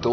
2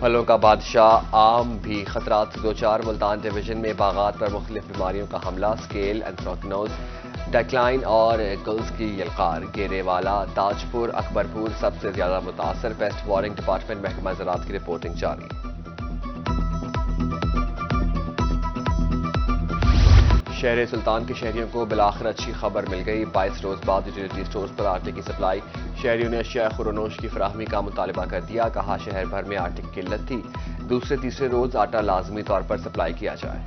پھلوں کا بادشاہ آم بھی خطرات سے دوچار، ملتان ڈویژن میں باغات پر مختلف بیماریوں کا حملہ، اسکیل، اینتھراکنوز، ڈیکلائن اور گلز کی یلغار، گیرے والا، تاج پور، اکبرپور سب سے زیادہ متاثر، پیسٹ وارننگ ڈپارٹمنٹ محکمہ زراعت کی رپورٹنگ جاری۔ شہر سلطان کے شہریوں کو بالآخر اچھی خبر مل گئی، 22 روز بعد یوٹیلیٹی سٹورز پر آٹے کی سپلائی، شہریوں نے اشیاء خورونوش کی فراہمی کا مطالبہ کر دیا، کہا شہر بھر میں آٹے کی قلت تھی، دوسرے تیسرے روز آٹا لازمی طور پر سپلائی کیا جائے۔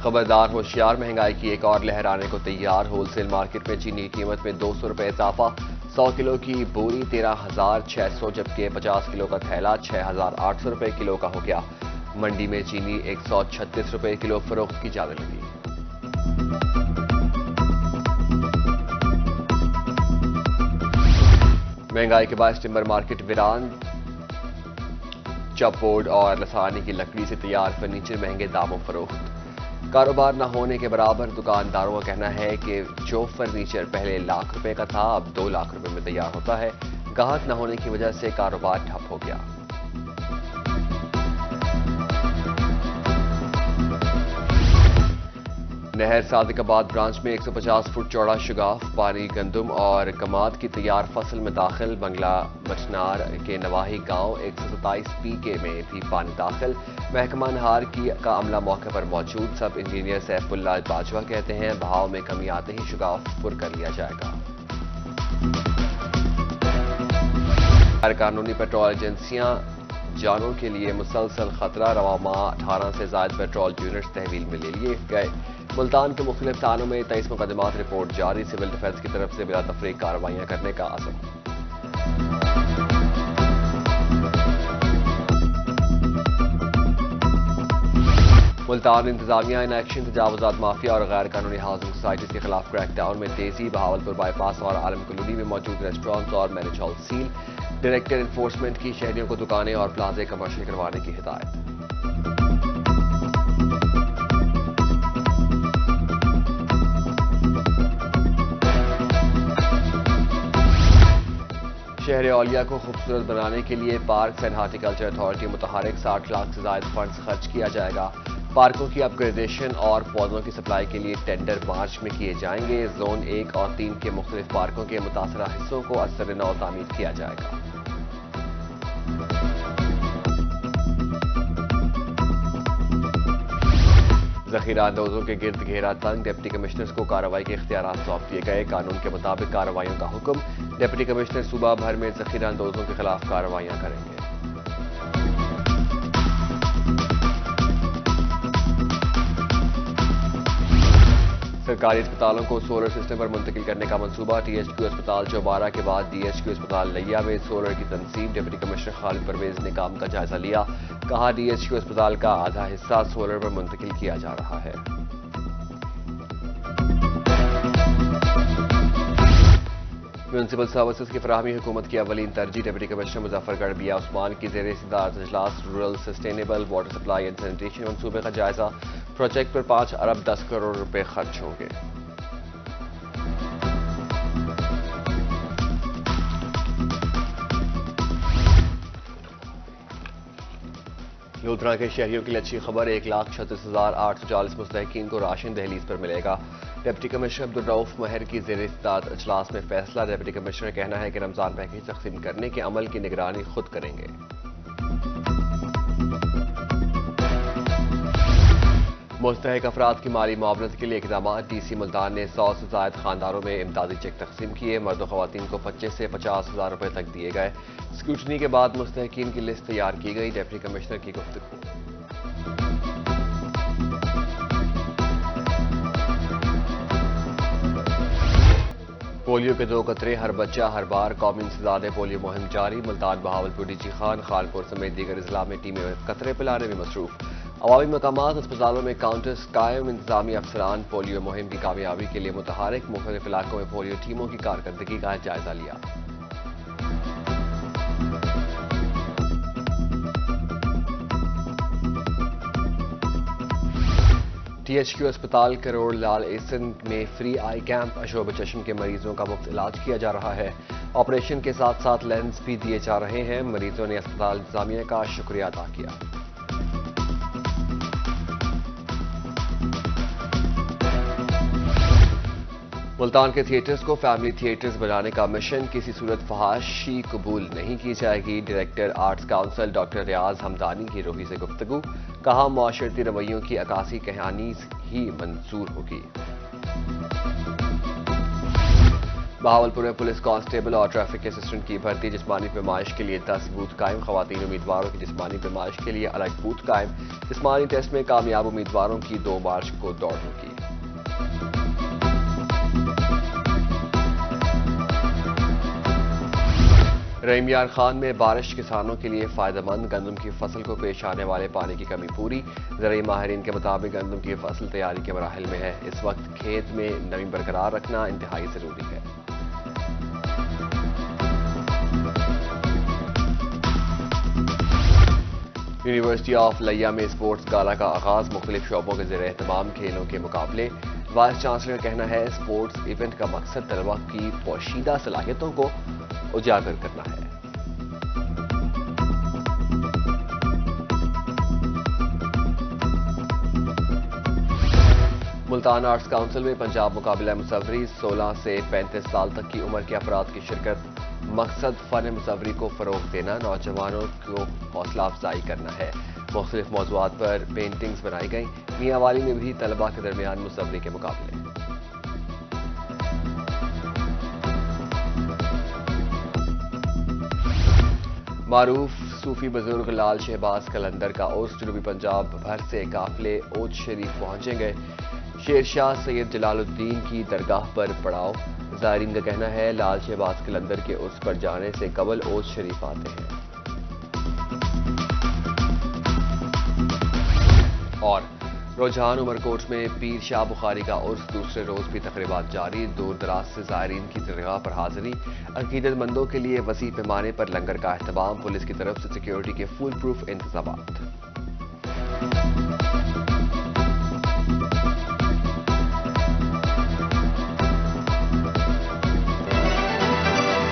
خبردار ہوشیار، مہنگائی کی ایک اور لہر آنے کو تیار، ہول سیل مارکیٹ میں چینی کی قیمت میں 200 روپے اضافہ، 100 کلو کی بوری 13,600 جبکہ 50 کلو کا تھیلا 6,800 روپے کلو کا ہو گیا، منڈی میں چینی 136 روپے کلو فروخت کی جانے لگی۔ مہنگائی کے باعث ٹمبر مارکیٹ ویران، چپ بورڈ اور لسانی کی لکڑی سے تیار فرنیچر مہنگے داموں فروخت، کاروبار نہ ہونے کے برابر، دکانداروں کا کہنا ہے کہ جو فرنیچر پہلے لاکھ روپے کا تھا اب 2 لاکھ روپے میں تیار ہوتا ہے، گاہک نہ ہونے کی وجہ سے کاروبار ٹھپ ہو گیا۔ نہر صادق آباد برانچ میں 150 فٹ چوڑا شگاف، پانی گندم اور کماد کی تیار فصل میں داخل، بنگلہ مچنار کے نواحی گاؤں 127 PK میں بھی پانی داخل، محکمہ نہار کا عملہ موقع پر موجود، سب انجینئر سیف اللہ باجوہ کہتے ہیں بہاؤ میں کمی آتے ہی شگاف پر کر لیا جائے گا۔ غیر قانونی پیٹرول ایجنسیاں جانوں کے لیے مسلسل خطرہ، رواں ماہ 18 سے زائد پیٹرول یونٹس تحویل میں لے لیے گئے، ملتان کے مختلف تھانوں میں 23 مقدمات، رپورٹ جاری، سول ڈیفنس کی طرف سے بلا تفریق کارروائیاں کرنے کا عزم۔ ملتان انتظامیہ ان ایکشن، تجاوزات مافیا اور غیر قانونی ہاؤسنگ سوسائٹیز کے خلاف کریک ڈاؤن میں تیزی، بہاولپور بائی پاس اور عالم کلونی میں موجود ریسٹورانٹس اور marriage hall cell, director enforcement کی شہریوں کو دکانیں اور پلازے کمرشل کروانے کی ہدایت۔ شہر اولیا کو خوبصورت بنانے کے لیے پارکس اینڈ ہارٹیکلچر اتھارٹی متحرک، 60 لاکھ سے زائد فنڈز خرچ کیا جائے گا، پارکوں کی اپ گریڈیشن اور پودوں کی سپلائی کے لیے ٹینڈر مارچ میں کیے جائیں گے، زون 1 اور 3 کے مختلف پارکوں کے متاثرہ حصوں کو ازسر نو تعمیر کیا جائے گا۔ ذخیرہ اندوزوں کے گرد گھیرا تنگ، ڈپٹی کمشنرز کو کارروائی کے اختیارات سونپ دیے گئے، قانون کے مطابق کارروائیوں کا حکم، ڈپٹی کمشنر صوبہ بھر میں ذخیرہ اندوزوں کے خلاف کارروائیاں کریں گے۔ سرکاری اسپتالوں کو سولر سسٹم پر منتقل کرنے کا منصوبہ، THQ اسپتال چوبارہ کے بعد DHQ اسپتال لیا میں سولر کی تنصیب، ڈپٹی کمشنر خالد پرویز نے کام کا جائزہ لیا، کہا DHQ اسپتال کا آدھا حصہ سولر پر منتقل کیا جا رہا ہے۔ میونسپل سروسز کی فراہمی حکومت کی اولین ترجیح، ڈپٹی کمشنر مظفر گڑھ بیا عثمان کی زیر صدارت اجلاس، rural sustainable water supply and sanitation منصوبے کا جائزہ، پروجیکٹ پر 5 ارب 10 کروڑ روپے خرچ ہوں گے۔ لودھراں کے شہریوں کے لیے اچھی خبر، 1,36,840 مستحقین کو راشن دہلیز پر ملے گا، ڈپٹی کمشنر عبدالرؤف مہر کی زیر صدارت اجلاس میں فیصلہ، ڈپٹی کمشنر کا کہنا ہے کہ رمضان پیکیج تقسیم کرنے کے عمل کی نگرانی خود کریں گے۔ مستحق افراد کی مالی معاونت کے لیے اقدامات، DC ملتان نے 100 سے زائد خاندانوں میں امدادی چیک تقسیم کیے، مرد و خواتین کو 25 سے 50,000 روپے تک دیے گئے، اسکروٹنی کے بعد مستحقین کی لسٹ تیار کی گئی، ڈپٹی کمشنر کی گفتگو۔ پولیو کے 2 قطرے ہر بچہ ہر بار، قومی انسداد پولیو مہم جاری، ملتان، بہاولپور، DG خان، خانپور سمیت دیگر اضلاع میں ٹیمیں قطرے پلانے میں مصروف، عوامی مقامات، اسپتالوں میں کاؤنٹرز قائم، انتظامی افسران پولیو مہم کی کامیابی کے لیے متحرک، مختلف علاقوں میں پولیو ٹیموں کی کارکردگی کا جائزہ لیا۔ THQ اسپتال کروڑ لال ایسن میں فری آئی کیمپ، عشوب چشم کے مریضوں کا مفت علاج کیا جا رہا ہے۔ آپریشن کے ساتھ ساتھ لینس بھی دیے جا رہے ہیں۔ مریضوں نے اسپتال انتظامیہ کا شکریہ ادا کیا۔ ملتان کے تھیٹرز کو فیملی تھیٹرز بنانے کا مشن کسی صورت فحاشی قبول نہیں کی جائے گی۔ ڈائریکٹر آرٹس کونسل ڈاکٹر ریاض ہمدانی کی روحی سے گفتگو، کہا معاشرتی رویوں کی عکاسی کہانی ہی منظور ہوگی۔ بہاولپور میں پولیس کانسٹیبل اور ٹریفک اسسٹنٹ کی بھرتی، جسمانی پیمائش کے لیے 10 بوتھ قائم، خواتین امیدواروں کی جسمانی پیمائش کے لیے الگ بوتھ قائم۔ جسمانی ٹیسٹ میں کامیاب امیدواروں کی 2 مارچ کو دوڑ ہوگی۔ رحیم یار خان میں بارش کسانوں کے لیے فائدہ مند، گندم کی فصل کو پیش آنے والے پانی کی کمی پوری۔ زرعی ماہرین کے مطابق گندم کی فصل تیاری کے مراحل میں ہے، اس وقت کھیت میں نمی برقرار رکھنا انتہائی ضروری ہے۔ یونیورسٹی آف لیا میں اسپورٹس گالا کا آغاز، مختلف شعبوں کے زیر اہتمام کھیلوں کے مقابلے۔ وائس چانسلر کا کہنا ہے اسپورٹس ایونٹ کا مقصد طلباء کی پوشیدہ صلاحیتوں کو اجاگر کرنا ہے۔ ملتان آرٹس کونسل میں پنجاب مقابلہ مصوری، 16 سے 35 سال تک کی عمر کے افراد کی شرکت۔ مقصد فن مصوری کو فروغ دینا، نوجوانوں کو حوصلہ افزائی کرنا ہے۔ مختلف موضوعات پر پینٹنگز بنائی گئیں۔ میاں والی میں بھی طلباء کے درمیان مصوری کے مقابلے۔ معروف صوفی بزرگ لال شہباز قلندر کا عرس، جنوبی پنجاب بھر سے قافلے اوج شریف پہنچیں گے۔ شیر شاہ سید جلال الدین کی درگاہ پر پڑاؤ۔ زائرین کا کہنا ہے لال شہباز قلندر کے عرس پر جانے سے قبل اوج شریف آتے ہیں۔ اور رجحان عمرکوٹ میں پیر شاہ بخاری کا عرس، دوسرے روز بھی تقریبات جاری، دور دراز سے زائرین کی درگاہ پر حاضری۔ عقیدت مندوں کے لیے وسیع پیمانے پر لنگر کا اہتمام، پولیس کی طرف سے سیکیورٹی کے فول پروف انتظامات۔